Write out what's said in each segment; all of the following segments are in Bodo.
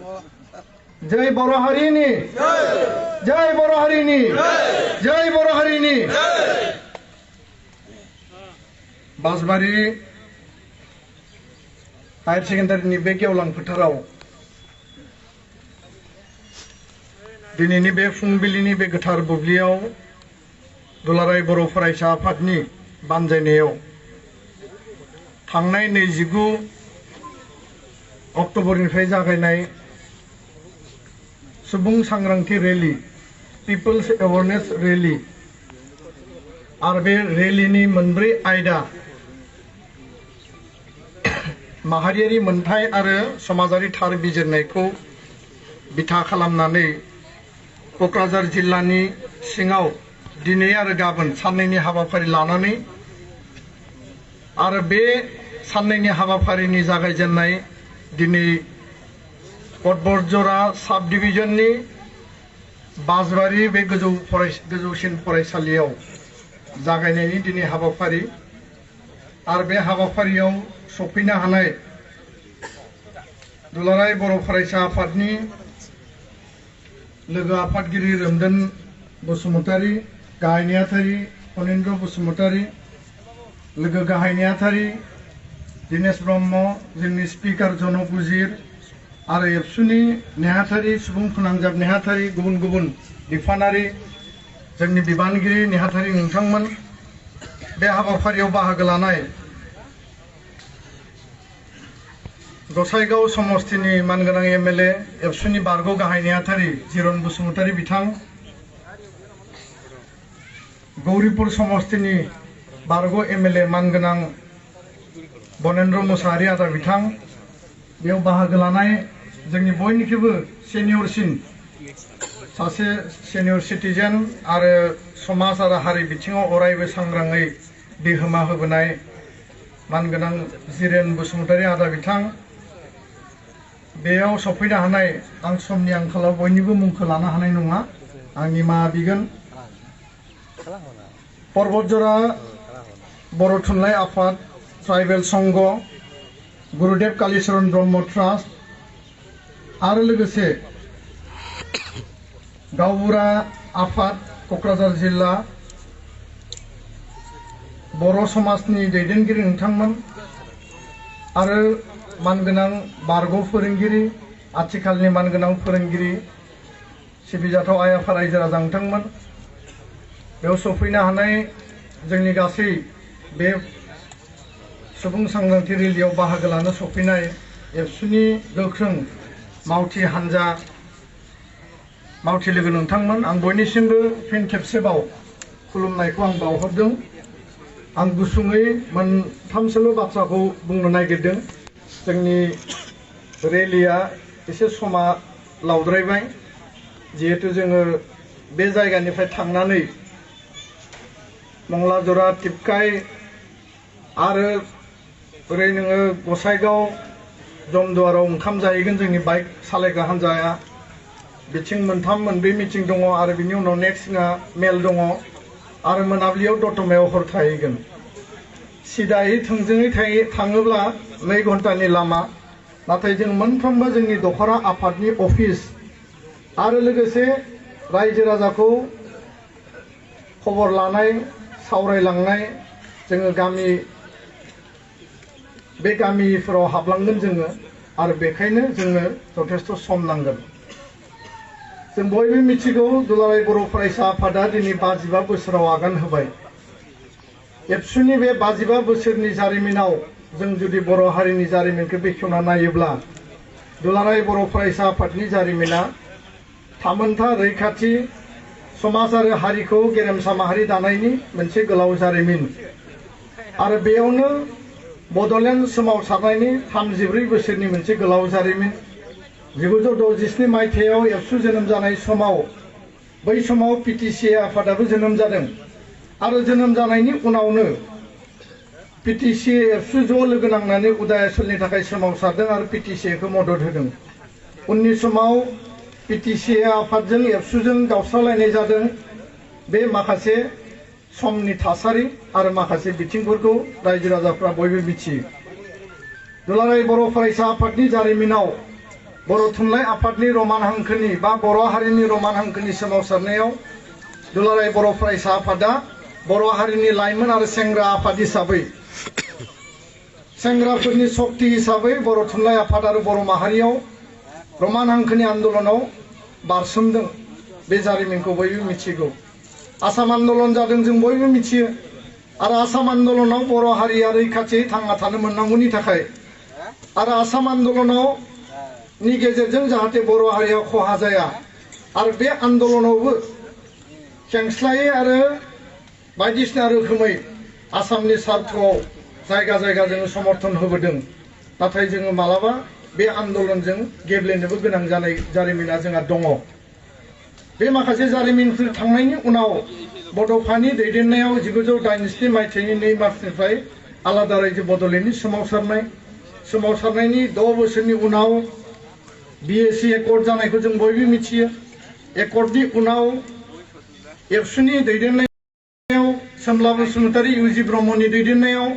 जय बर' हारिनि जय बर' हारिनि जय बर' हारिनि बासबारि हायर सेकेन्डारिनि बे गेवलां फोथाराव दिनैनि बे फुंबिलिनि बे गोथार बुब्लियाव दुलाराय बर' फरायसा आफादनि बानजायनायाव थांनाय 29 अक्ट'बरनिफ्राय जागायनाय सुबुं सांग्रांथि रैली पिपल्स एवारनेस रैली आरो बे रैलीनि मोनब्रै आयदा माहारियारि मोनथाय आरो समाजारि थार बिजिरनायखौ बिथा खालामनानै क'क्राझार जिल्लानि सिङाव दिनै आरो गाबोन साननैनि हाबाफारि लानानै आरो बे साननैनि हाबाफारिनि जागायजेननाय दिनै कटबरजरा साब डिभिजननि बासबारि बे गोजौसिन फरायसालियाव जागायनायनि दिनै हाबाफारि आरो बे हाबाफारियाव सफैनो हानाय दुलाराय बर' फरायसा आफादनि लोगो आफादगिरि रोमदोन बसुमतारी गाहाय नेहाथारि फनेन्द्र बसुमतारी लोगो गाहाय नेहाथारि दिनेश ब्रह्म जोंनि स्पिकार जनक उजिर आरो एबसुनि नेहाथारि सुबुं फोनांजाब नेहाथारि गुबुन गुबुन बिफानारि जोंनि बिबानगिरि नेहाथारि नोंथांमोन बे हाबाफारियाव बाहागो लानाय गसाइगाव समस्तिनि मानगोनां एमएलए एबसुनि बारग' गाहाय नेहाथारि जिरन बसुमतारी बिथां गौरीपुर समस्तिनि बारग' एमएलए मानगोनां बनेन्द्र मुसाहारि आदा बिथां बेयाव बाहागो लानाय जोंनि बयनिख्रुइबो सेनियरसिन सासे सेनियर सिटिजेन आरो समाज आरो हारि बिथिङाव अरायबो सांग्राङै बिहोमा होबोनाय मानगोनां जिरेन बसुमतारी आदा बिथां बेयाव सफैनो हानाय आं समनि आंखालाव बयनिबो मुंखौ लानो हानाय नङा आं निमाहा बिगोन पर्बतजरा बर' थुनलाइ आफाद ट्राइबेल संघ गुरुदेव कालीचरण ब्रह्म ट्रास्ट आरो लोगोसे गावबुरा आफाद क'क्राझार जिल्ला बर' समाजनि दैदेनगिरि नोंथांमोन आरो मानगोनां बारग' फोरोंगिरि आथिखालनि मानगोनां फोरोंगिरि सिबिजाथाव आइ आफा रायजो राजा नोंथांमोन बेयाव सफैनो हानाय जोंनि गासै बे सुबुं सांग्रांथि रैलीयाव बाहागो लानो सफैनाय एबसुनि गोख्रों मावथि हान्जा मावथि लोगो नोंथांमोन आं बयनिसिमबो फिन खेबसेबाव खुलुमनायखौ आं बावहरदों आं गुसुङै मोनथामसोल' बाथ्राखौ बुंनो नागिरदों जोंनि रैलीया एसे समा लावद्रायबाय जिहेतु जोङो बे जायगानिफ्राय थांनानै मंलाजरा टिपकाय आरो ओरै नोङो गसाइगाव जमदुवाराव ओंखाम जाहैगोन जोंनि बाइक सालायग्रा हान्जाया बिथिं मोनथाम मोनब्रै मिटिं दङ आरो बिनि उनाव नेक्स्ट जोंहा मेल दङ आरो मोनाबिलियाव दतमायाव हर थाहैगोन सिदायै थोंजोङै थाङोब्ला 2 घन्टानि लामा नाथाय जों मोनफ्रोमबो जोंनि दख'रा आफादनि अफिस आरो लोगोसे रायजो राजाखौ खबर लानाय सावरायलांनाय जोङो बे गामिफोराव हाबलांगोन जोङो आरो बेखायनो जोंनो जथेस्थ सम नांगोन जों बयबो मिथिगौ दुलाराय बर' फरायसा आफादा दिनै 55 बोसोराव आगान होबाय एबसुनि बे 55 बोसोरनि जारिमिनाव जों जुदि बर' हारिनि जारिमिनखौ बेखेवना नायोब्ला दुलाराय बर' फरायसा आफादनि जारिमिना थामोनथा रैखाथि समाज आरो हारिखौ गेरेमसा माहारि दानायनि मोनसे गोलाव जारिमिन आरो बेयावनो बड'लेण्ड सोमावसारनायनि 34 बोसोरनि मोनसे गोलाव जारिमिन 1967 मायथाइयाव एबसु जोनोम जानाय समाव बै समाव पिटिसि आफादाबो जोनोम जादों आरो जोनोम जानायनि उनावनो पिटिसि एबसु ज' लोगो नांनानै उदाय ओनसोलनि थाखाय सोमावसारदों आरो पिटिसिखौ मदद होदों उननि समाव पिटिसि आफादजों एबसुजों गावस्रालायनाय जादों बे माखासे समनि थासारि आरो माखासे बिथिंफोरखौ रायजो राजाफ्रा बयबो मिथियो दुलाराय बर' फरायसा आफादनि जारिमिनाव बर' थुनलाइ आफादनि रमान हांखोनि बा बर' हारिनि रमान हांखोनि सोमावसारनायाव दुलाराय बर' फरायसा आफादा बर' हारिनि लाइमोन आरो सेंग्रा आफाद हिसाबै सेंग्राफोरनि शक्ति हिसाबै बर' थुनलाइ आफाद आरो बर' माहारियाव रमान हांखोनि आन्दलनाव बारसोमदों। बे जारिमिनखौ बयबो मिथिगौ। आसाम आन्दलन जादों जों बयबो मिथियो आरो आसाम आन्दलनाव बर' हारिया रैखाथियै थांना थानो मोननांगौनि थाखाय आरो आसाम आन्दलनाव नि गेजेरजों जाहाथे बर' हारिया खहा जाया आरो बे आन्दलनावबो खेंस्लायै आरो बायदिसिना रोखोमै आसामनि सार्थआव जायगा जायगा जोङो समर्थन होबोदों। नाथाय जोङो मालाबा बे आन्दलनजों गेब्लेनोबो गोनां जानाय जारिमिना जोंहा दङ। बे माखासे जारिमिनफोर थांनायनि उनाव बड'फानि दैदेननायाव 1987 मायथाइनि 2 मार्चनिफ्राय आलादा रायजो बड'लेण्डनि सोमावसारनायनि 6 बोसोरनि उनाव बिएसि एकर्ड जानायखौ जों बयबो मिथियो। एकर्डनि उनाव एबसुनि दैदेननायाव सोमला बसुमतारी इउजि ब्रह्मनि दैदेननायाव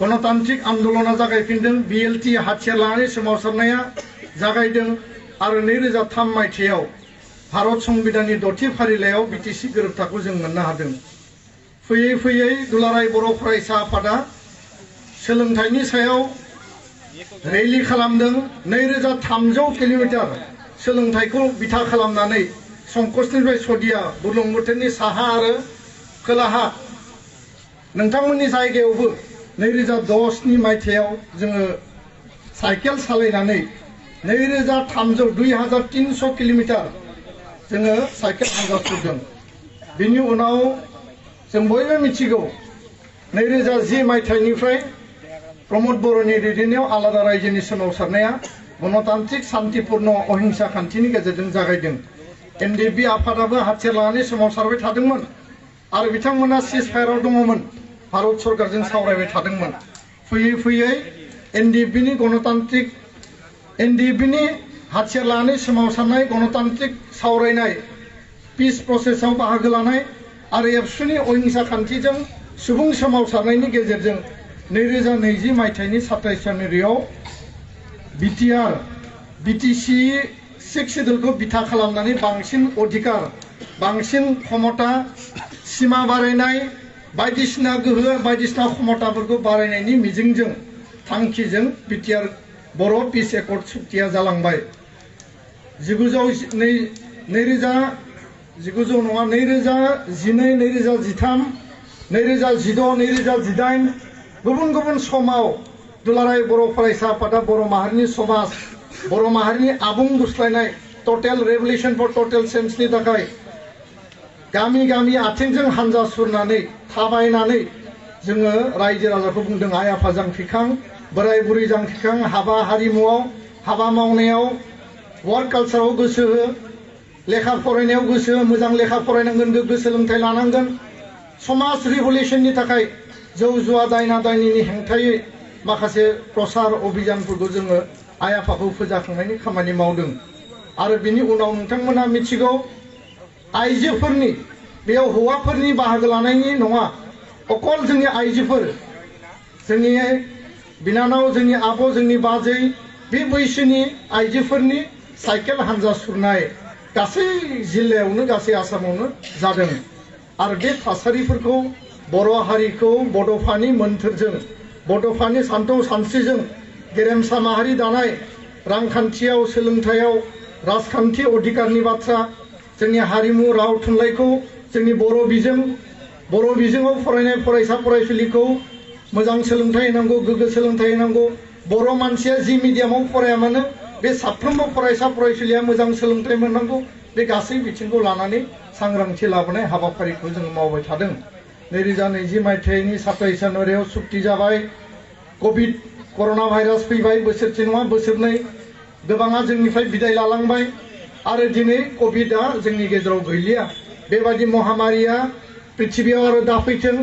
गणतान्त्रिक आन्दलना जागायफिनदों। बिएलटि हाथियार लानानै सोमावसारनाया जागायदों आरो 2003 मायथाइयाव भारत संबिधाननि 6थि फारिलाइयाव बिटिसि गोरोबथाखौ जों मोननो हादों। फैयै फैयै दुलाराय बर' फरायसा आफादा सोलोंथाइनि सायाव रैली खालामदों। 2300 किल'मिटार सोलोंथाइखौ बिथा खालामनानै संकसनिफ्राय सदिया बुरलुंबुथुरनि साहा आरो खोलाहा नोंथांमोननि जायगायावबो 2010 मायथाइयाव जोङो साइकेल सालायनानै 2300 किल'मिटार जोङो साइकेल हान्जा सुरदों। बिनि उनाव जों बयबो मिथिगौ 2010 मायथाइनिफ्राय प्रमद बर'नि दैदेननायाव आलादा रायजोनि सोमावसारनाया गणतान्त्रिक शान्तिपूर्ण अहिंसा खान्थिनि गेजेरजों जागायदों। एनडिएफबि आफादाबो हाथियार लानानै सोमावसारबाय थादोंमोन आरो बिथांमोना सिज फायाराव दङमोन, भारत सरकारजों सावरायबाय थादोंमोन। फैयै फैयै एनडिएफबिनि हाथियार लानानै सोमावसारनाय गणतान्त्रिक सावरायनाय पिस प्रसेसआव बाहागो लानाय आरो एबसुनि अहिंसा खान्थिजों सुबुं सोमावसारनायनि गेजेरजों 2020 मायथाइनि 27 जानुवारियाव बिटिसि 6 सिडुलखौ बिथा खालामनानै बांसिन अधिकार, बांसिन क्षमता, सिमा बारायनाय, बायदिसिना गोहो, बायदिसिना क्षमताफोरखौ बारायनायनि मिजिंजों थांखिजों बिटिआर बर' पिस एकर्ड सुक्तिया जालांबाय। 2012, 2013, 2018 गुबुन गुबुन समाव दुलाराय बर' फरायसा आफादा बर' माहारिनि समाज, बर' माहारिनि आबुं गुस्लायनाय, टटेल रेभलिउसन फर टटेल चेन्जनि थाखाय गामि गामि आथिंजों हान्जा सुरनानै थाबायनानै जोङो रायजो राजाखौ बुंदों आइ आफा जांख्रिखां, बोराय बुरै जांख्रिखां, हाबा हारिमुआव, हाबा मावनायाव, वार्क कालचाराव गोसो हो, लेखा फरायनायाव गोसो हो, मोजां लेखा फरायनांगोन, गोग्गो सोलोंथाइ लानांगोन। समाज रिभलिउसननि थाखाय जौ जुवा दायना दायनिनि हेंथायै माखासे प्रसार अभियानफोरखौ जोङो आइ आफाखौ फोजाखांनायनि खामानि मावदों। आरो बिनि उनाव नोंथांमोना मिथिगौ आइजोफोरनि, बेयाव हौवाफोरनि बाहागो लानायनि नङा, अकल जोंनि आइजोफोर, जोंनि बिनानाव, जोंनि आब', जोंनि बाजै, बे बैसोनि आइजोफोरनि साइकेल हान्जा सुरनाय गासै जिल्लायावनो, गासै आसामावनो जादों। आरो बे थासारिफोरखौ बर' हारिखौ बड'फानि मोन्थोरजों, बड'फानि सान्थौ सानस्रिजों गेरेमसा माहारि दानाय, रांखान्थियाव, सोलोंथायाव, राजखान्थि अधिकारनि बाथ्रा, जोंनि हारिमु राव थुनलाइखौ, जोंनि बर' बिजोङाव फरायनाय फरायसा फरायसुलिखौ मोजां सोलोंथाइ होनांगौ, गोग्गो सोलोंथाइ होनांगौ। बर' मानसिया जि मिडियामाव फराया मानो बे साफ्रोमबो फरायसा फरायसुलिया मोजां सोलोंथाइ मोननांगौ। बे गासै बिथिंखौ लानानै सांग्रांथि लाबोनाय हाबाफारिखौ जोङो मावबाय थादों। 2020 मायथाइनि 27 जानुवारियाव सुक्ति जाबाय। कर'ना भाइरास फैबाय, बोसोरसे नङा बोसोरनै, गोबाङा जोंनिफ्राय बिदाय लालांबाय आरो दिनै कभिडआ जोंनि गेजेराव गैलिया। बेबायदि महामारिया पृथिबियाव आरो दाफैथों,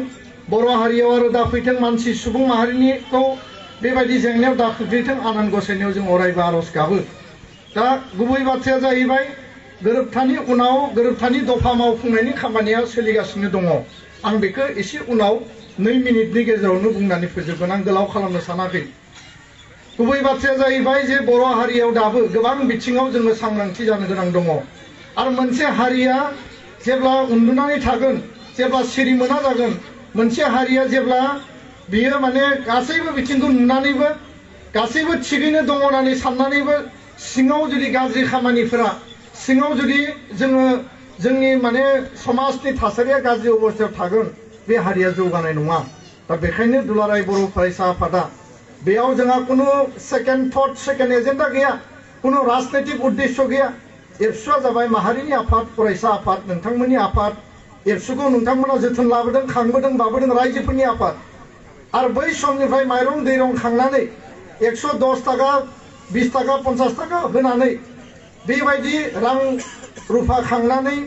बर' हारियाव आरो दाफैथों, मानसि सुबुं माहारिनिखौ बेबायदि जेंनायाव दाखोख्लैथों, आनान गसाइनियाव जों अरायबो आर'ज गाबो। दा गुबै बाथ्राया जाहैबाय गोरोबथानि उनाव गोरोबथानि दफा मावफुंनायनि खामानिया सोलिगासिनो दङ। आं बेखौ एसे उनाव 2 मिनिटनि गेजेरावनो बुंनानै फोजोबगोन, आं गोलाव खालामनो सानाखै। गुबै बाथ्राया जाहैबाय जे बर' हारियाव दाबो गोबां बिथिङाव जोङो सांग्रांथि जानो गोनां दङ आरो मोनसे हारिया जेब्ला उन्दुनानै थागोन जेब्ला सिरि मोना जागोन मोनसे हारिया जेब्ला बियो माने गासैबो बिथिंखौ नुनानैबो गासैबो थिगैनो दङ होननानै साननानैबो सिङाव जुदि गाज्रि खामानिफोरा सिङाव जुदि जोङो जोंनि माने समाजनि थासारिया गाज्रि अबस्थायाव थागोन बे हारिया जौगानाय नङा दा बेखायनो दुलाराय बर' फरायसा आफादा बेयाव जोंहा कुनु सेकेन्ड थट सेकेन्ड एजेन्डा गैया कुनु राजनैतिक उद्देश्य गैया एबसुआ जाबाय माहारिनि आफाद फरायसा आफाद नोंथांमोननि आफाद एबसुखौ नोंथांमोना जोथोन लाबोदों खांबोदों बाबोदों रायजोफोरनि आफाद आरो बै समनिफ्राय माइरं दैरं खांनानै 110 थाखा 20 थाखा 50 थाखा होनानै बेबायदि रां रुफा खांनानै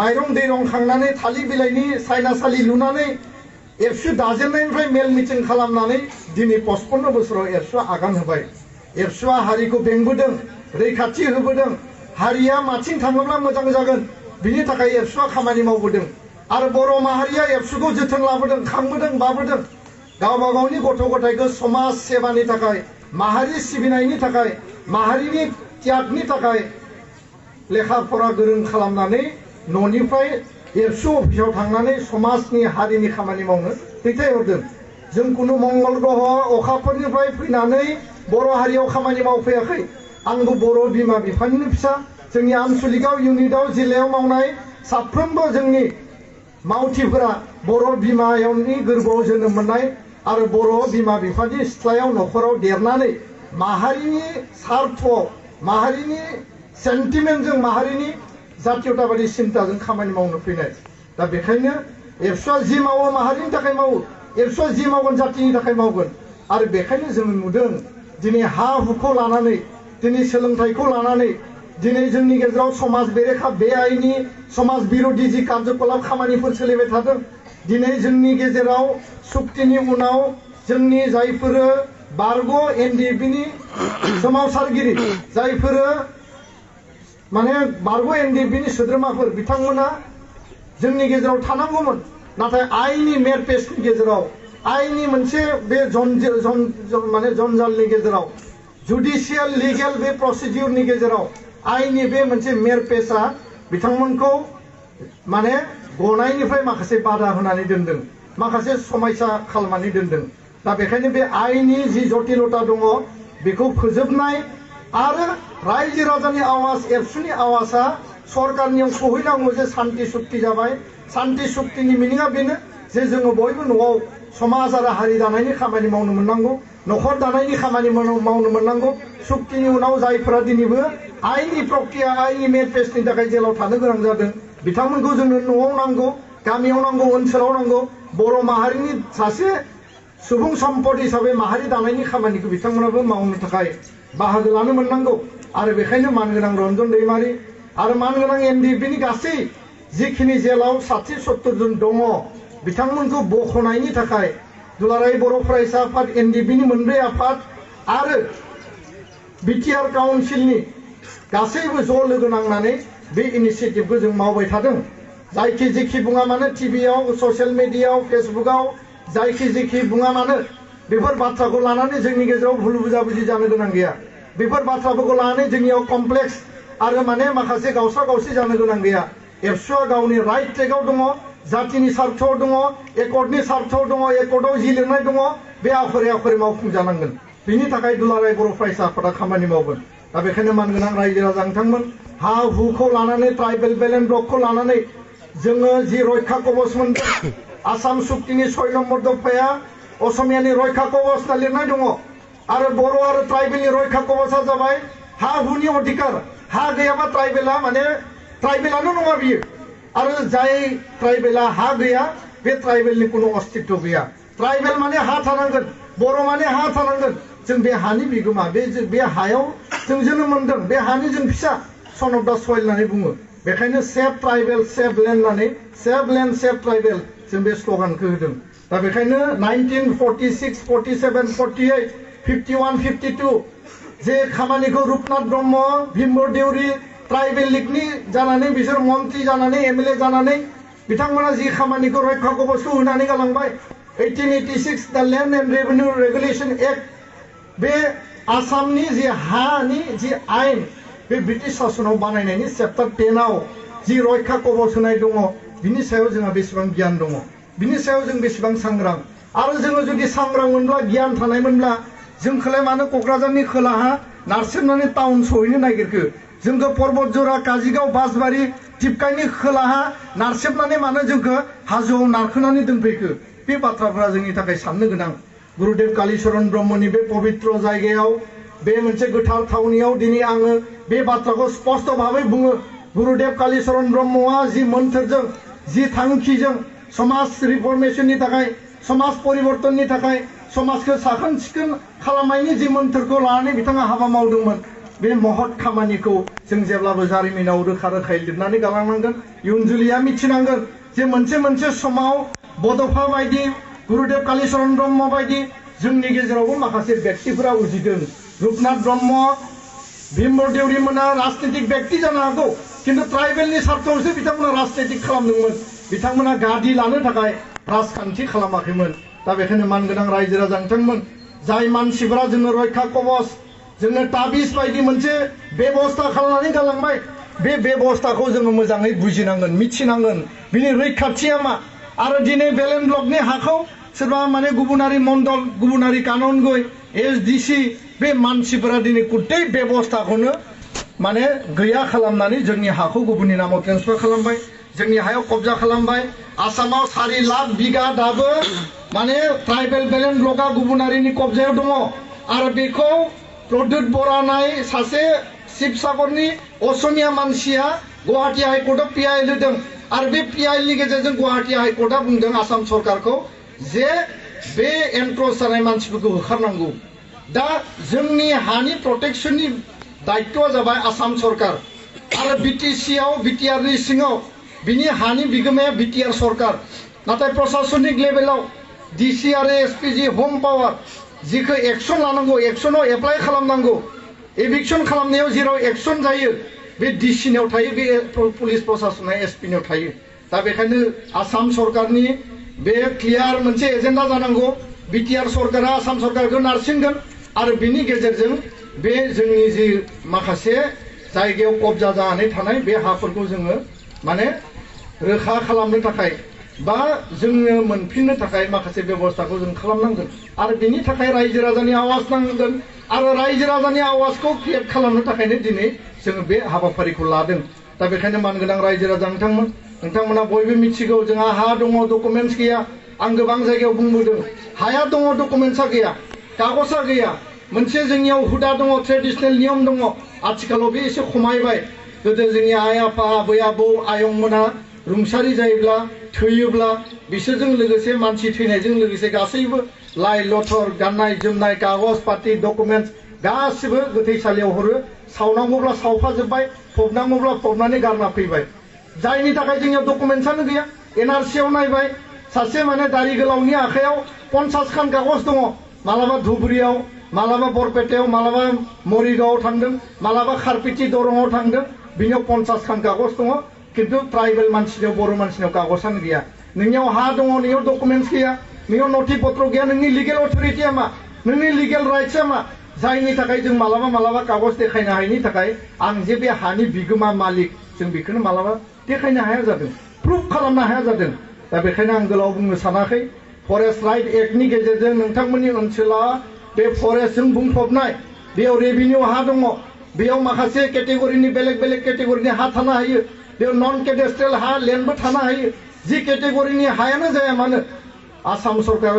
माइरं दैरं खांनानै थालिर बिलाइनि सायनासालि लुनानै एबसु दाजेननायनिफ्राय मेल मिटिं खालामनानै दिनै 55 बोसोराव एबसुआ आगान होबाय एबसुआ हारिखौ बेंबोदों रैखाथि होबोदों हारिया माथिं थाङोब्ला मोजां जागोन बिनि थाखाय एबसुआ खामानि मावबोदों आरो बर' माहारिया एबसुखौ जोथोन लाबोदों खांबोदों बाबोदों गावबा गावनि गथ' गथायखौ समाज सेबानि थाखाय माहारि सिबिनायनि थाखाय माहारिनि त्यागनि थाखाय लेखा फरा गोरों खालामनानै न'निफ्राय एबसु अफिसाव थांनानै समाजनि हारिनि खामानि मावनो दैथायहरदों जों कुनु मंगल ग्रह अखाफोरनिफ्राय फैनानै बर' हारियाव खामानि मावफैयाखै आंबो बर' बिमा बिफानिनो फिसा जोंनि आनसलिकआव इउनिटआव जिल्लायाव मावनाय साफ्रोमबो जोंनि मावथिफोरा बर' बिमानि गोरबोआव जोनोम मोननाय आरो बर' बिमा बिफानि सिथ्लायाव न'खराव देरनानै माहारिनि सार्थ माहारिनि सेन्टिमेन्टजों माहारिनि जातीयताबादि सिन्ताजों खामानि मावनो फैनाय दा बेखायनो एबसुआ जि मावो माहारिनि थाखाय मावो एबसुआ जि मावगोन जातिनि थाखाय मावगोन आरो बेखायनो जों नुदों दिनै हा हुखौ लानानै दिनै सोलोंथाइखौ लानानै दिनै जोंनि गेजेराव समाज बेरेखा बेआइनि समाज बिरोधी जि कार्यकलाप खामानिफोर सोलिबाय थादों दिनै जोंनि गेजेराव सुक्तिनि उनाव जोंनि जायफोरो बारग' एनडिएफबिनि सोमावसारगिरि जायफोरो माने बारग' एनडिएफबिनि सोद्रोमाफोर बिथांमोना जोंनि गेजेराव थानांगौमोन नाथाय आइनि मेरपेजनि गेजेराव आइनि मोनसे बे माने जनजालनि गेजेराव जुडिशियेल लिगेल बे प्रसिडिउरनि गेजेराव आइनि बे मोनसे मेरपेजआ बिथांमोनखौ माने गनायनिफ्राय माखासे बादा होनानै दोनदों माखासे समायसा खालामनानै दोनदों दा बेखायनो बे आइनि जि जटिलता दङ बेखौ फोजोबनाय आरो रायजो राजानि आवाज एबसुनि आवाजआ सरकारनियाव सहैनांगौ जे सान्ति सुक्ति जाबाय सान्ति सुक्तिनि मिनिङा बेनो जे जोङो बयबो न'आव समाज आरो हारि दानायनि खामानि मावनो मोननांगौ न'खर दानायनि खामानि मावनो मोननांगौ सुक्तिनि उनाव जायफोरा दिनैबो आइनि प्रक्रिया आइनि मेरपेजनि थाखाय जेलाव थानो गोनां जादों बिथांमोनखौ जोंनो न'आव नांगौ गामियाव नांगौ ओनसोलाव नांगौ बर' माहारिनि सासे सुबुं सम्पद हिसाबै माहारि दानायनि खामानिखौ बिथांमोनाबो मावनो थाखाय बाहागो लानो मोननांगौ आरो बेखायनो मानगोनां रन्जन दैमारि आरो मानगोनां एनडिएफबिनि गासै जिखिनि जेलाव 60-70 जन दङ बिथांमोनखौ बख'नायनि थाखाय दुलाराय बर' फरायसा आफाद एनडिएफबिनि मोनब्रै आफाद आरो बिटिआर काउन्सिलनि गासैबो ज' लोगो नांनानै बे इनिशिएटिभखौ जों मावबाय थादों जायखि जेखि बुङा मानो टिभियाव ससियेल मिडियायाव फेसबुकआव जायखि जेखि बुङा मानो बेफोर बाथ्राखौ लानानै जोंनि गेजेराव भुल बुजाबुजि जानो गोनां गैया बेफोर बाथ्राफोरखौ लानानै जोंनियाव कमप्लेक्स आरो माने माखासे गावस्रा गावस्रि जानो गोनां गैया एबसुआ गावनि राइट ट्रेकआव दङ जातिनि सार्थआव दङ एकर्डनि सार्थआव दङ एकर्डआव जि लिरनाय दङ बे आखरे आखरे मावफुंजानांगोन बिनि थाखाय दुलाराय बर' फरायसा आफादा खामानि मावगोन दा बेखायनो मानगोनां रायजो राजा नोंथांमोन हा हुखौ लानानै ट्राइबेल बेलेन्स ब्लकखौ लानानै जोङो जि रैखा कवच मोनदों आसाम सुक्तिनि 6 नम्बर दफाया असमियानि रैखा कवच होनना लिरनाय दङ आरो बर' आरो ट्राइबेलनि रैखा कवचआ जाबाय हा हुनि अधिकार हा गैयाबा ट्राइबेला माने ट्राइबेलानो नङा बियो आरो जाय ट्राइबेला हा गैया बे ट्राइबेलनि कुनु अस्तित्व गैया ट्राइबेल माने हा थानांगोन बर' माने हा थानांगोन जों बे हानि बिगोमा बे हायाव जों जोनोम मोनदों बे हानि जों फिसा सन अफ दा सइल होननानै बुङो बेखायनो सेभ ट्राइबेल सेभ लेन्ड होननानै सेभ लेन्ड सेभ ट्राइबेल जों बे स्ल'गानखौ होदों दा बेखायनो 1946 47 48 51 52 जे खामानिखौ रुपनाथ ब्रह्म भीमबर देउरि ट्राइबेल लिगनि जानानै बिसोर मन्त्रि जानानै एमएलए जानानै बिथांमोना जि खामानिखौ रैखा कवचखौ होनानै गालांबाय 1886 दा land and revenue regulation act बे आसामनि जि हानि जि आयेन बे ब्रिटिश शासनाव बानायनायनि चेप्टार 10 आव जि रैखा कवच होनाय दङ बिनि सायाव जोंहा बेसेबां गियान दङ बिनि सायाव जों बेसेबां सांग्रां आरो जोङो जुदि सांग्रां मोनब्ला गियान थानायमोनब्ला जोंखौलाय मानो क'क्राझारनि खोलाहा नारसेबनानै टाउन सहैनो नागिरखो जोंखौ पर्बतजरा काजिगाव बासबारि टिपकाइनि खोलाहा नारसेबनानै मानो जोंखौ हाजोआव नारखोनानै दोनफैखो बे बाथ्राफोरा जोंनि थाखाय साननो गोनां गुरुदेव कालीचरण ब्रह्मनि बे पवित्र जायगायाव बे मोनसे गोथार थावनियाव दिनै आङो बे बाथ्राखौ स्पष्ट भाबै बुङो गुरुदेव कालीचरण ब्रह्मआ जि मोन्थोरजों जि थांखिजों समाज रिफर्मेशननि थाखाय समाज परिवर्तननि थाखाय समाजखौ साखोन सिखोन खालामनायनि जि मोन्थोरखौ लानानै बिथाङा हाबा मावदोंमोन बे महत खामानिखौ जों जेब्लाबो जारिमिनाव रोखा रोखायै लिरनानै गालांनांगोन इयुन जोलैया मिथिनांगोन जे मोनसे समाव बड'फा बायदि गुरुदेव कालीचरण ब्रह्म बायदि जोंनि गेजेरावबो माखासे व्यक्तिफोरा उजिदों रुपनाथ ब्रह्म भीमबर देउरि मोना राजनीतिक व्यक्ति जानो हागौ किन्तु ट्राइबेलनि सार्थआवसो बिथांमोना राजनीतिक खालामदोंमोन बिथांमोना गादि लानो थाखाय राजखान्थि खालामाखैमोन दा बेखायनो मानगोनां रायजो राजा बिथांमोन जाय मानसिफोरा जोंनो रैखा कवच जोंनो ताबिज बायदि मोनसे बेबस्था खालामनानै गालांबाय बे बेबस्थाखौ जोङो मोजाङै बुजिनांगोन मिथिनांगोन बिनि रैखाथिया मा आरो दिनै बेलेन ब्लकनि हाखौ सोरबा माने गुबुनारि मण्डल गुबुनारि कानूनगोय एसडिसि बे मानसिफोरा दिनै गुतै बेबस्थाखौनो माने गैया खालामनानै जोंनि हाखौ गुबुननि नामाव ट्रेन्सफार खालामबाय जोंनि हायाव कब्जा खालामबाय आसामाव 4 लाख बिगा दाबो माने ट्राइबेल बेलेन ब्लकआ गुबुनारिनि कब्जायाव दङ आरो बेखौ प्रद्युत बरानाय सासे शिबसागरनि असमिया मानसिया गुवाहाटी हाइकर्टआव पिआइएल होदों आरो बे पिआइएलनि गेजेरजों गुवाहाटी हाइकर्टआ बुंदों आसाम सरकारखौ जे बे एनक्रोच जानाय मानसिफोरखौ होखारनांगौ दा जोंनि हानि प्रटेक्शननि दायित्वआ जाबाय आसाम सरकार आरो बिटिसिआव बिटिआरनि सिङाव बिनि हानि बिगोमाया बिटिआर सरकार नाथाय प्रशासनिक लेभेलाव डिसि आरो एसपि जि होम पावार जिखौ एक्शन लानांगौ एक्शनाव एप्लाइ खालामनांगौ एभिक्शन खालामनायाव जेराव एक्शन जायो बे डिसिनियाव थायो बे पुलिस प्रशासना एसपिनियाव थायो दा बेखायनो आसाम सरकारनि बे क्लियार मोनसे एजेन्डा जानांगौ बिटिआर सरकारा आसाम सरकारखौ नारसिनगोन आरो बिनि गेजेरजों बे जोंनि जि माखासे जायगायाव कब्जा जानानै थानाय बे हाफोरखौ जोङो माने रोखा खालामनो थाखाय बा जोङो मोनफिननो थाखाय माखासे बेबस्थाखौ जों खालामनांगोन आरो बिनि थाखाय रायजो राजानि आवाज नांगोन आरो रायजो राजानि आवाजखौ क्रिएट खालामनो थाखायनो दिनै जोङो बे हाबाफारिखौ लादों दा बेखायनो मानगोनां रायजो राजा नोंथांमोना बयबो मिथिगौ जोंहा हा दङ डकुमेन्टस गैया आं गोबां जायगायाव बुंबोदों हाया दङ डकुमेन्टसा गैया कागजआ गैया मोनसे जोंनियाव हुदा दङ ट्रेडिशनेल नियम दङ आथिखालाव बे एसे खमायबाय गोदो जोंनि आइ आफा आबै आबौ आयंमोना रुंसारि जायोब्ला थैयोब्ला बिसोरजों लोगोसे मानसि थैनायजों लोगोसे गासैबो लाइ लथर गाननाय जोमनाय कागज पाति डकुमेन्टस गासिबो गोथैसालियाव हरो सावनांगौब्ला सावफाजोब्बाय फबनांगौब्ला फबनानै गारना फैबाय जायनि थाखाय जोंनियाव डकुमेन्टसानो गैया एनआरसियाव नायबाय सासे माने दारि गोलावनि आखायाव 50 खान कागज दङ मालाबा धुबुरियाव मालाबा बरपेटायाव मालाबा मरिगावआव थांदों मालाबा खारपिथि दरंआव थांदों बिनियाव 50 खान कागज दङ किन्तु ट्राइबेल मानसिनियाव बर' मानसिनियाव कागजानो गैया नोंनियाव हा दङ नोंनियाव डकुमेन्टस गैया नोंनियाव नथि पत्र गैया नोंनि लिगेल अथरिटिया मा नोंनि लिगेल राइट्सआ मा जायनि थाखाय जों मालाबा कागज देखायनो हायैनि थाखाय आं जे बे हानि बिगोमा मालिक जों बेखौनो मालाबा देखायनो हाया जादों प्रुफ खालामनो हाया जादों दा बेखायनो आं गोलाव बुंनो सानाखै फरेस्ट राइट एक्टनि गेजेरजों नोंथांमोननि ओनसोला बे फरेस्टजों बुंफबनाय बेयाव रेभिनिउ हा दङ बेयाव माखासे केटेगरिनि बेलेग बेलेग केटेगरिनि हा थानो हायो बेयाव नन केडेस्ट्रियेल हा लेन्डबो थानो हायो जि केटेगरिनि हायानो जाया मानो आसाम सरकार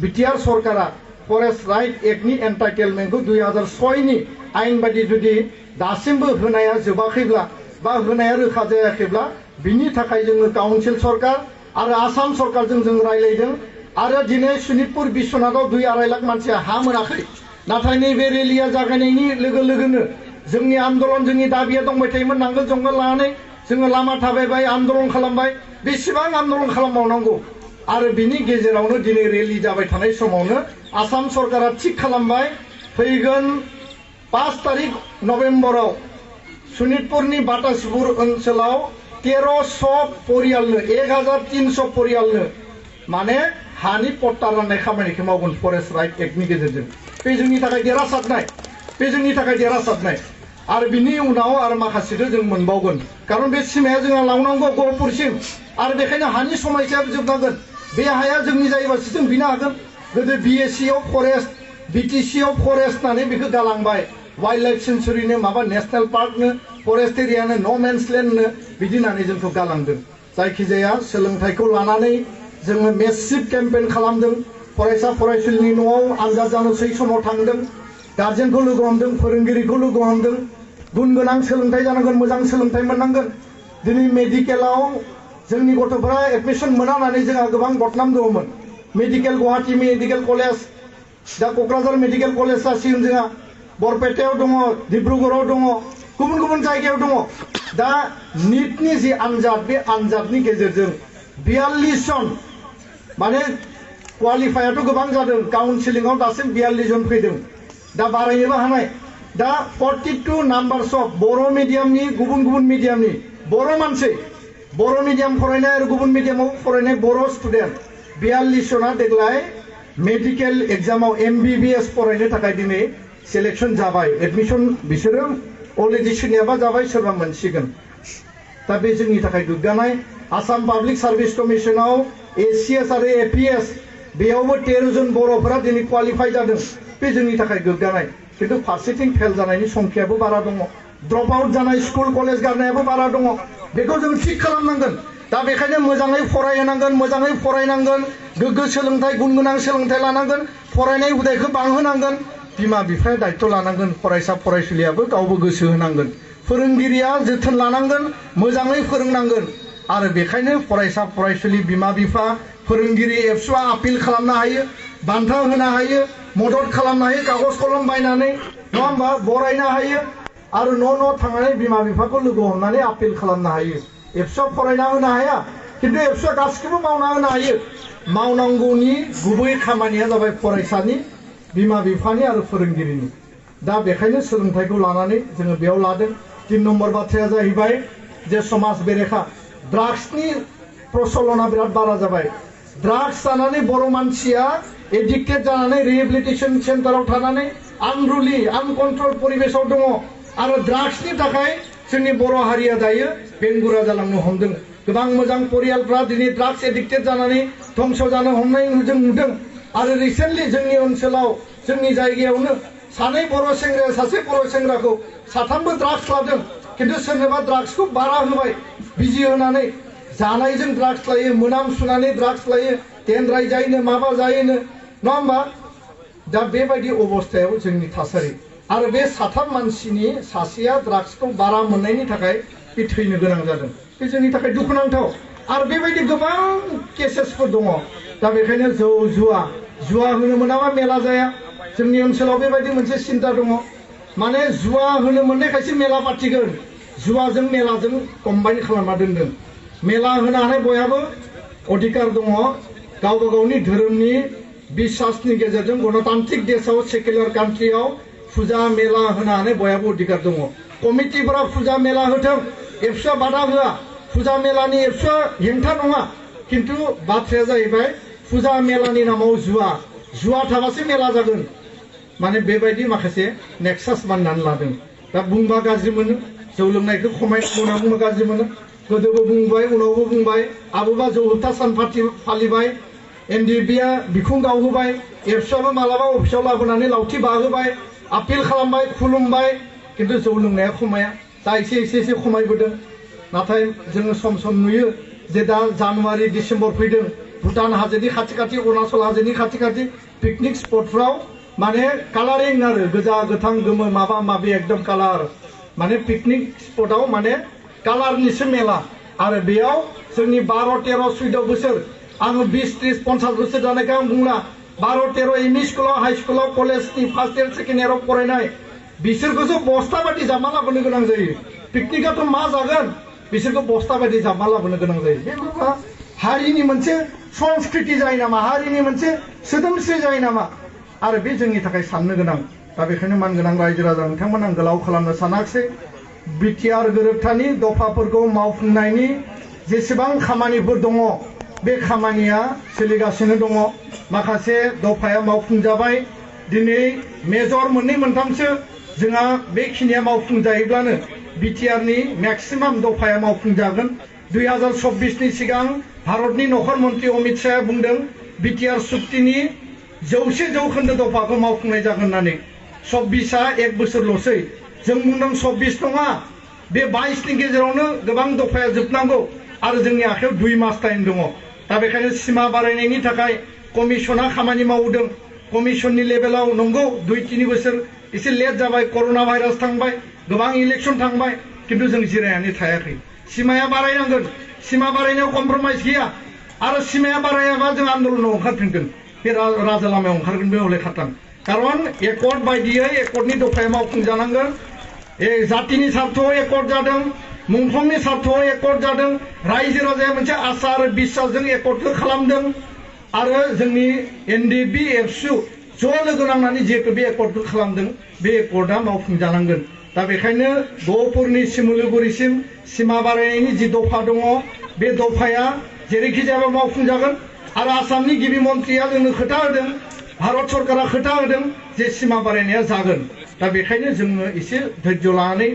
बिटिआर सरकारा फरेस्ट राइट एक्टनि एन्टाइटेलमेन्टखौ 2006 नि आयेन बायदि जुदि दासिमबो होनाया जोबाखैब्ला बा होनाया रोखा जायाखैब्ला बिनि थाखाय जोङो काउन्सिल सरकार आरो आसाम सरकारजों जों रायलायदों आरो दिनै सनितपुर बिश्वनाथाव 2-2.5 लाख मानसिया हा मोनाखै नाथाय नैबे रेलिया जागायनायनि लोगो लोगोनो जोंनि आन्दोलन जोंनि दाबिया दंबाय थायोमोन नांगोल जंगाल लानानै जोङो लामा थाबायबाय आन्दोलन खालामबाय बेसेबां आन्दोलन खालामबावनांगौ आरो बिनि गेजेरावनो दिनै रेलि जाबाय थानाय समावनो आसाम सरकारा थिग खालामबाय फैगोन 5 तारिख नभेम्बराव सनितपुरनि बाटासिपुर ओनसोलाव 1300 परियालनो 1300 परियालनो माने हानि पट्टा राननाय खामानिखौ मावगोन फरेस्ट राइट एक्टनि गेजेरजों बे जोंनि थाखाय देरहासारनाय बे जोंनि थाखाय देरहासारनाय आरो बिनि उनाव आरो माखासेखौ जों मोनबावगोन कारण बे सिमाया जोंहा लांनांगौ गहपुरसिम आरो बेखायनो हानि समस्याया जोबनांगोन बे हाया जोंनि जायोबासो जों बिनो हागोन गोदो BSc आव फरेस्ट BTC आव फरेस्ट होननानै बेखौ गालांबाय वाइल्ड लाइफ सेंचुरिनो माबा नेशनेल पार्कनो फरेस्ट एरियानो न' मेन्स लेन्डनो बिदि होननानै जोंखौ गालांदों जायखिजाया सोलोंथाइखौ लानानै जोङो मेसिभ केम्पेइन खालामदों फरायसा फरायसुलिनि न'आव आनजाद जानोसै समाव थांदों गार्जेनखौ लोगो हमदों फोरोंगिरिखौ लोगो हमदों गुन गोनां सोलोंथाइ जानांगोन मोजां सोलोंथाइ मोननांगोन दिनै मेडिकेलाव जोंनि गथ'फोरा एडमिसन मोना होननानै जोंहा गोबां बदनाम दङमोन मेडिकेल गुवाहाटी मेडिकेल कलेज दा क'क्राझार मेडिकेल कलेज जासिगोन जोंहा बरपेटायाव दङ डिब्रुगड़आव दङ गुबुन गुबुन जायगायाव दङ दा नीटनि जि आनजाद बे आनजादनि गेजेरजों 42 जन माने क्वालिफायाथ' गोबां जादों काउन्सिलिंआव दासिम 42 जन फैदों दा बारायनोबो हानाय दा 42 नाम्बार्स अफ बर' मिडियामनि गुबुन गुबुन मिडियामनि बर' मानसि बर' मिडियाम फरायनाय आरो गुबुन मिडियामाव फरायनाय बर' स्टुडेन्ट 42 जना देग्लाय मेडिकेल एग्जामाव MBBS फरायनो थाखाय दिनै सिलेक्शन जाबाय एडमिशन बिसोरो अलरेडि सोरनियाबा जाबाय सोरबा मोनसिगोन दा बे जोंनि थाखाय गोग्गानाय आसाम पाब्लिक सार्भिस कमिशनाव ACS आरो APS बेयावबो 13 जन बर'फोरा दिनै क्वालिफाइ जादों बे जोंनि थाखाय गोग्गानाय किन्तु फारसेथिं फेल जानायनि संख्यायाबो बारा दङ ड्रप आउट जानाय स्कुल कलेज गारनायाबो बारा दङ बेखौ जों थिक खालामनांगोन दा बेखायनो मोजाङै फरायनांगोन मोजाङै फरायनांगोन गोग्गो सोलोंथाइ गुन गोनां सोलोंथाइ लानांगोन फरायनाय हुदाखौ बांहोनांगोन बिमा बिफाया दायित्व लानांगोन फरायसा फरायसुलियाबो गावबो गोसो होनांगोन फोरोंगिरिया जोथोन लानांगोन मोजाङै फोरोंनांगोन आरो बेखायनो फरायसा फरायसुलि बिमा बिफा फोरोंगिरि एबसुआ आपिल खालामनो हायो बान्था होनो हायो मदद खालामनो हायो कागज कलम बायनानै नङा होमबा बरायनो हायो आरो न' थांनानै बिमा बिफाखौ लोगो हमनानै आपिल खालामनो हायो एबसुआ फरायना होनो हाया किन्तु एबसुआ गासिखौबो मावना होनो हायो मावनांगौनि गुबै खामानिया जाबाय फरायसानि बिमा बिफानि आरो फोरोंगिरिनि दा बेखायनो सोलोंथाइखौ लानानै जोङो बेयाव लादों 3 नम्बर बाथ्राया जाहैबाय जे समाज बेरेखा ड्राग्सनि प्रचलना बिराद बारा जाबाय ड्राग्स जानानै बर' मानसिया एडिक्टेड जानानै रिहेबिलिटेसन सेन्टाराव थानानै आनरुलि आनकन्ट्रल परिबेसाव दङ आरो ड्राग्सनि थाखाय जोंनि बर' हारिया दायो बेंगुरा जालांनो हमदों गोबां मोजां परियालफ्रा दिनै ड्राग्स एडिक्टेड जानानै ध्वंस जानो हमनाय जों नुदों आरो रिसेन्टलि जोंनि ओनसोलाव जोंनि जायगायावनो सानै बर' सेंग्राया सासे बर' सेंग्राखौ साथामबो ड्राग्स लादों किन्तु सोरनोबा ड्राग्सखौ बारा होबाय बिजि होनानै जानायजों ड्राग्स लायो मोनाम सुनानै ड्राग्स लायो देनद्राय जायोनो माबा जायोनो नङा होमबा दा बेबायदि अबस्थायाव जोंनि थासारि आरो बे साथाम मानसिनि सासेया ड्राग्सखौ बारा मोननायनि थाखाय बे थैनो गोनां जादों बे जोंनि थाखाय दुखुनांथाव आरो बेबायदि गोबां केसेसफोर दङ दा बेखायनो जौ जुवा होनो मोनाबा मेला जाया जोंनि ओनसोलाव बेबायदि मोनसे सिन्ता दङ माने जुवा होनो मोननायखायसो मेला पार्टिगोन जुवाजों मेलाजों कम्बाइन खालामना दोनदों मेला होनो हानाय बयहाबो अधिकार दङ गावबा गावनि धोरोमनि बिश्वासनि गेजेरजों गणतान्त्रिक देशआव सेकुलार कान्ट्रियाव फुजा मेला होनो हानाय बयहाबो अधिकार दङ कमिटिफोरा फुजा मेला होथों एबसुआ बादा होआ फुजा मेलानि एबसुआ हेंथा नङा किन्तु बाथ्राया जाहैबाय फुजा मेलानि नामाव जुवा थाबासो मेला जागोन माने बेबायदि माखासे नेक्सास बानायनानै लादों दा बुंबा गाज्रि मोनो जौ लोंनायखौ खमायनांगौ होनना बुंबा गाज्रि मोनो गोदोबो बुंबाय उनावबो बुंबाय आबोबा जौ होबथा सान फालिबाय NDBआ बिखुं गावहोबाय एबसुआबो मालाबा अफिसाव लाबोनानै लावथि बाहोबाय आपिल खालामबाय खुलुमबाय किन्तु जौ लोंनाया खमाया दा एसे खमायबोदों नाथाय जोङो सम नुयो जे दा जानुवारि डिसेम्बर फैदों भुटान हाजोनि खाथि खाथि अरुणाचल हाजोनि खाथि खाथि पिकनिक स्पटफ्राव माने कालारिं आरो गोजा गोथां गोमो माबा माबि एकदम कालार माने पिकनिक स्पटआव माने कालारनिसो मेला आरो बेयाव जोंनि 12, 13, 14 बोसोर आङो 20, 30, 50 बोसोर जानायखौ आं बुंला 12, 13 एमइ स्कुलाव हाइ स्कुलाव कलेजनि फार्स्ट इयार सेकेन्ड इयाराव फरायनाय बिसोरखौसो बस्ता बायदि जामा लाबोनो गोनां जायो पिकनिकआथ' मा जागोन बिसोरखौ बस्ता बायदि जामा लाबोनो गोनां जायो बे माबा हारिनि मोनसे संस्कृति जायो नामा हारिनि मोनसे सोदोमस्रि जायो नामा आरो बे जोंनि थाखाय साननो गोनां दा बेखायनो मानगोनां रायजो राजा नोंथांमोन आं गोलाव खालामनो सानाखिसै बिटिआर गोरोबथानि दफाफोरखौ मावफुंनायनि जेसेबां खामानिफोर दङ बे खामानिया सोलिगासिनो दङ माखासे दफाया मावफुंजाबाय दिनै मेजर 2, 3सो जोंहा बेखिनिया मावफुंजायोब्लानो बिटिआरनि मेक्सिमाम दफाया मावफुंजागोन 2024नि सिगां भारतनि नखर मन्त्रि अमित शाहआ बुंदों बिटिआर सुक्तिनि 100% दफाखौ मावफुंनाय जागोन होननानै 24आ 1 बोसोरल'सै जों बुंदों 24 नङा बे 22नि गेजेरावनो गोबां दफाया जोबनांगौ आरो जोंनि आखायाव 2 मास टाइम दङ दा बेखायनो सिमा बारायनायनि थाखाय कमिसना खामानि मावदों कमिसननि लेभेलाव नंगौ 2-3 बोसोर एसे लेट जाबाय कर'ना भाइरास थांबाय गोबां इलेक्सन थांबाय किन्तु जों जिरायनानै थायाखै सिमाया बारायनांगोन सिमा बारायनायाव कम्प्रमाइज गैया आरो सिमाया बारायाबा जों आन्दलनाव ओंखारफिनगोन बे राजा लामायाव ओंखारगोन बे हले खाथां कारन एकर्ड बायदियै एकर्डनि दफाया मावफुंजानांगोन जातिनि सार्थआव एकर्ड जादों मुंख्लंनि सार्थआव एकर्ड जादों रायजो राजाया मोनसे आसा आरो बिश्वासजों एकर्डखौ खालामदों आरो जोंनि एनडिएफबि एबसु ज' लोगो नांनानै जिहेतु बे एकर्डखौ खालामदों बे एकर्डआ मावफुंजानांगोन दा बेखायनो गहपुरनि सिमुलुगुरिसिम सिमा बारायनायनि जि दफा दङ बे दफाया जेरैखि जायाबा मावफुंजागोन आरो आसामनि गिबि मन्थ्रिया जोंनो खोथा होदों भारत सरकारा खोथा होदों जे सिमा बारायनाया जागोन दा बेखायनो जोङो एसे धैर्य लानानै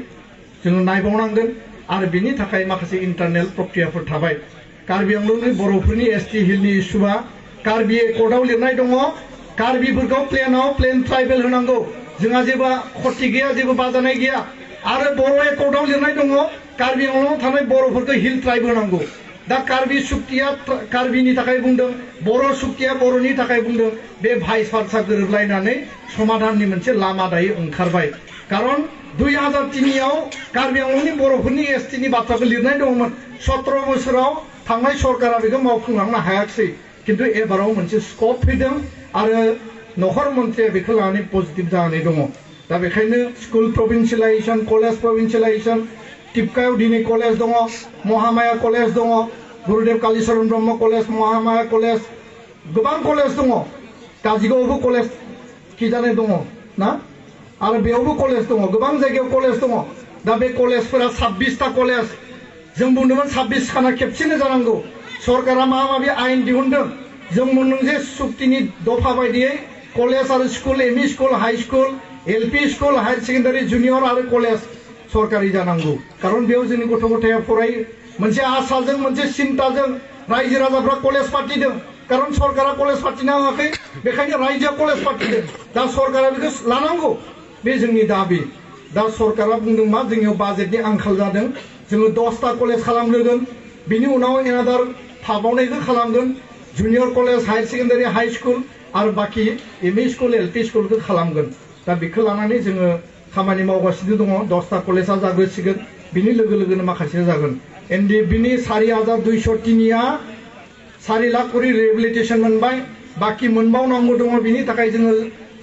जोङो नायबावनांगोन आरो बिनि थाखाय माखासे इन्टारनेल प्रक्रियाफोर थाबाय कार्बि आंलंनि बर'फोरनि एसटि हिलनि इस्युआ कार्बि एकर्डआव लिरनाय दङ कार्बिफोरखौ प्लेन ट्राइबेल होनांगौ जोंहा जेबो खति गैया जेबो बाजानाय गैया आरो बर' एकर्डआव लिरनाय दङ कार्बि आंलंआव थानाय बर'फोरखौ हिल ट्राइब होनांगौ दा कार्बि सुक्तिया कार्बिनि थाखाय बुंदों बर' सुक्तिया बर'नि थाखाय बुंदों बे भाइस भार्सा गोरोबलायनानै समाधाननि मोनसे लामा दायो ओंखारबाय कारन 2003आव कार्बि आंलंनि बर'फोरनि एसटिनि बाथ्राखौ लिरनाय दङमोन 17 बोसोराव थांनाय सरकारा बेखौ मावफुंलांनो हायाखिसै किन्तु एबाराव मोनसे स्कप फैदों आरो नखर मन्थ्रिया बेखौ लानानै पजिटिभ जानानै दङ दा बेखायनो स्कुल प्रभिन्सियेलाइजेसन कलेज प्रभिन्सियेलाइजेसन टिपकायाव दिनै कलेज दङ महामाया कलेज दङ गुरुदेव कालीचरण ब्रह्म कलेज महामाया कलेज गोबां कलेज दङ काजिगावबो कलेज खिजानाय दङ ना आरो बेयावबो कलेज दङ गोबां जायगायाव कलेज दङ दा बे कलेजफोरा 26टा कलेज जों बुंदोंमोन 26 खाना खेबसेनो जानांगौ सरकारा माबा माबि आयेन दिहुनदों जों बुंदों जे सुक्तिनि दफा बायदियै कलेज आरो school ME school high school LP school higher secondary junior आरो कलेज सरकारि जानांगौ कारन बेयाव जोंनि गथ' गथाया फरायो मोनसे आसाजों मोनसे सिन्ताजों रायजो राजाफ्रा कलेज पार्टिदों कारन सरकारा कलेज पार्टिना होआखै बेखायनो रायजोआ कलेज पार्टिदों दा सरकारा बेखौ लानांगौ बे जोंनि दाबि दा सरकारा बुंदों मा जोंनियाव बाजेटनि आंखाल जादों जोङो 10टा कलेज खालामगोन बिनि उनाव एनादार थाबावनायखौ खालामगोन junior college higher secondary high school आरो बाखि एमइ स्कुल एलपि स्कुलखौ खालामगोन दा बेखौ लानानै जोङो खामानि मावगासिनो दङ 10टा कलेजा जाग्रोसिगोन बिनि लोगो लोगोनो माखासे जागोन एनडिएफबिनि 4203निया 4 लाख करि रिहेबिलिटेसन मोनबाय बाखि मोनबावनांगौ दङ बिनि थाखाय जोङो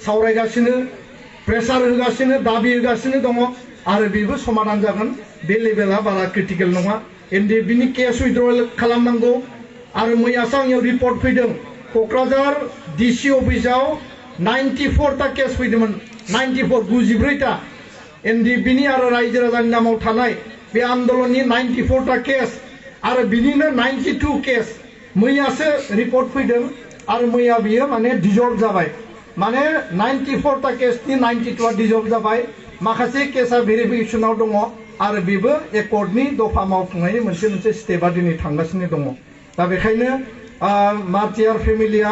सावरायगासिनो प्रेसार होगासिनो दाबि होगासिनो दङ आरो बेबो समाधान जागोन बे लेभेला बारा क्रिटिकेल नङा एनडिएफबिनि केस उइथड्रल खालामनांगौ आरो मैयासो आंनियाव रिपर्ट फैदों क'क्राझार डिसि अफिसाव 94टा केस फैदोंमोन 94 एनडिएफबिनि आरो रायजो राजानि नामाव थानाय बे आन्दलननि 94टा केस आरो बिनिनो 92 केस मैयासो रिपर्ट फैदों आरो मैया बियो माने डिजल्भ जाबाय माने 94टा केसनि 92आ डिजल्भ जाबाय माखासे केसा भेरिफिकेसनाव दङ आरो बेबो एकर्डनि दफा मावफुंनायनि मोनसे स्टेपआ दिनै थांगासिनो दङ दा बेखायनो मार्टियार फेमिलिया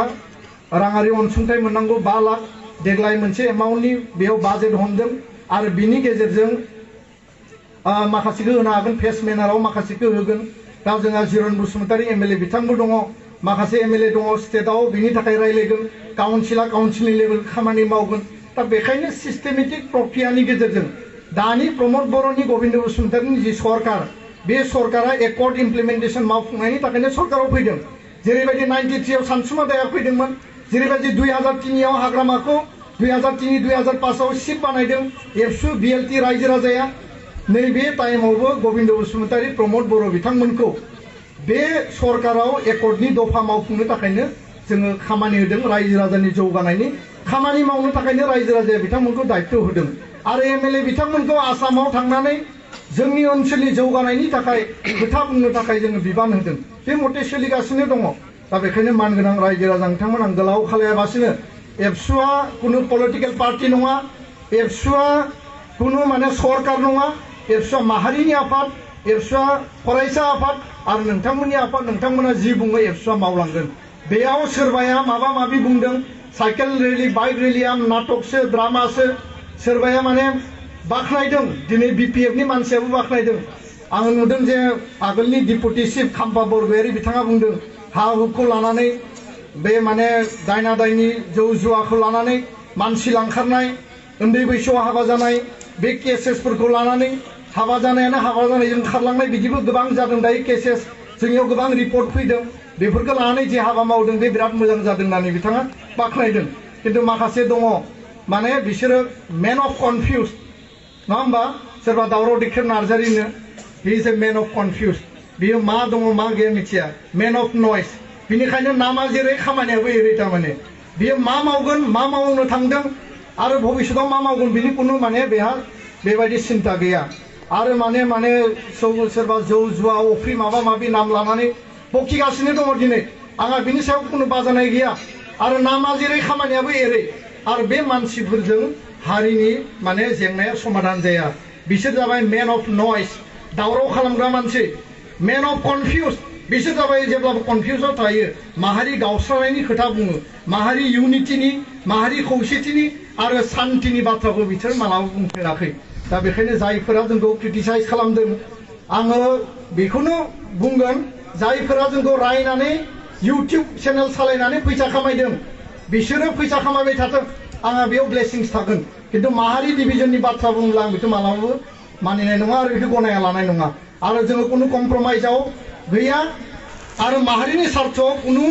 राङारि अनसुंथाइ मोननांगौ 5 लाख देग्लाय मोनसे एमाउन्टनि बेयाव बाजेट हमदों आरो बिनि गेजेरजों माखासेखौ होनो हागोन फेस मेनाराव माखासेखौ होगोन दा जोंहा जिरन बसुमतारी एमएलए बिथांबो दङ माखासे एमएलए दङ स्टेटआव बिनि थाखाय रायलायगोन काउन्सिला काउन्सिलनि लेभेल खामानि मावगोन दा बेखायनो सिस्टेमेटिक प्रक्रियानि गेजेरजों दानि प्रमद बर'नि गोविन्द बसुमतारीनि जि सरकार बे सरकारा एकर्ड इमप्लिमेन्टेसन मावफुंनायनि थाखायनो सरकाराव फैदों जेरैबायदि 93आव सानसुमा दाया फैदोंमोन जेरैबायदि 2003आव हाग्रामाखौ 2003-2005आव सिप बानायदों एबसु बिएलटि रायजो राजाया नैबे टाइमावबो गोविन्द बसुमतारी प्रमद बर' बिथांमोनखौ बे सरकाराव एकर्डनि दफा मावफुंनो थाखायनो जोङो खामानि होदों रायजो राजानि जौगानायनि खामानि मावनो थाखायनो रायजो राजाया बिथांमोनखौ दायित्व होदों आरो एमएलए बिथांमोनखौ आसामाव थांनानै जोंनि ओनसोलनि जौगानायनि थाखाय खोथा बुंनो थाखाय जोङो बिबान होदों बे मथे सोलिगासिनो दङ दा बेखायनो मानगोनां रायजो राजा नोंथांमोन आं गोलाव खालायाबासिनो एबसुआ कुनु पलिटिकेल पार्टी नङा एबसुआ कुनु माने सरकार नङा एबसुवा माहारिनि आफाद एबसुवा फरायसा आफाद आरो नोंथांमोननि आफाद नोंथांमोना जि बुङो एबसुवा मावलांगोन बेयाव सोरबाया माबा माबि बुंदों साइकेल रेली बाइक रेलिया नाटकसो ड्रामासो सोरबाया माने बाख्नायदों दिनै बिपिएफनि मानसियाबो बाख्नायदों आं नुदों जे आगोलनि डिपुटि चिफ खाम्फा बरगयारि बिथाङा बुंदों हा हुखौ लानानै बे माने दायना दायनि जौ जुवाखौ लानानै मानसि लांखारनाय उन्दै बैसोआव हाबा जानाय बे केसेसफोरखौ लानानै हाबा जानायानो हाबा जानायजों खारलांनाय बिदिबो गोबां जादों दायो केसेस जोंनियाव गोबां रिपर्ट फैदों बेफोरखौ लानानै जे हाबा मावदों बे बिराद मोजां जादों होननानै बिथाङा बाख्नायदों खिन्थु माखासे दङ माने बिसोरो मेन अफ कनफिउज नङा होमबा सोरबा दावराव दिखेर नार्जारिनो he is a main of कनफिउज बियो मा दङ मा गैया मिथिया मेन अफ नयस बिनिखायनो नामा जेरै खामानियाबो एरै थारमाने बियो मा मावगोन मा मावनो थांदों आरो भबिष्यताव मा मावगोन बिनि कुनु माने बेहा बेबायदि सिन्ता गैया आरो माने सोरबा जौ जुवा अफ्रि माबा माबि नाम लानानै बखिगासिनो दङ दिनै आंहा बिनि सायाव कुनु बाजानाय गैया आरो नामा जेरै खामानियाबो एरै आरो बे मानसिफोरजों हारिनि माने जेंनाया समाधान जाया बिसोर जाबाय मेन अफ नयस दावराव खालामग्रा मानसि मेन अफ कनफिउज बिसोर जाबाय जेब्लाबो कनफिउजआव थायो माहारि गावस्रानायनि खोथा बुङो माहारि इउनिटिनि माहारि खौसेथिनि आरो शान्तिनि बाथ्राखौ बिसोर मालाबा बुंफेराखै दा बेखायनो जायफोरा जोंखौ क्रिटिसाइज खालामदों आङो बेखौनो बुंगोन जायफोरा जोंखौ रायनानै इउटिउब चेनेल सालायनानै फैसा खामायदों बिसोरो फैसा खामायबाय थाथों आंहा बेयाव ब्लेसिंस थागोन खिन्थु माहारि डिभिजननि बाथ्रा बुंब्ला आं बेखौ मालाबाबो मानिनाय नङा आरो बेखौ गनायना लानाय नङा आरो जोङो कुनु कमप्रमाइजआव गैया आरो माहारिनि सार्थआव कुनु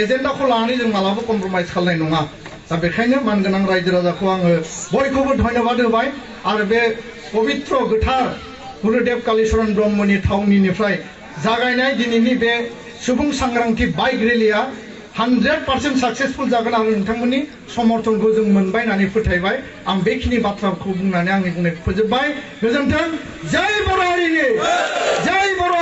एजेन्डाखौ लानानै जों मालाबाबो कमप्रमाइज खालामनाय नङा दा बेखायनो मानगोनां रायजो राजाखौ आङो बयखौबो धन्यबाद होबाय आरो बे पबित्र गोथार गुरुदेव कालीचरण ब्रह्मनि थावनिनिफ्राय जागायनाय दिनैनि बे सुबुं सांग्रांथि बाइक रेलिया 100% साक्सेसफुल जागोन आरो नोंथांमोननि समर्थनखौ जों मोनबाय होननानै फोथायबाय आं बेखिनि बाथ्राखौ बुंनानै आंनि बुंनायखौ फोजोबबाय गोजोन्थों जय बर' हारिनि जय बर'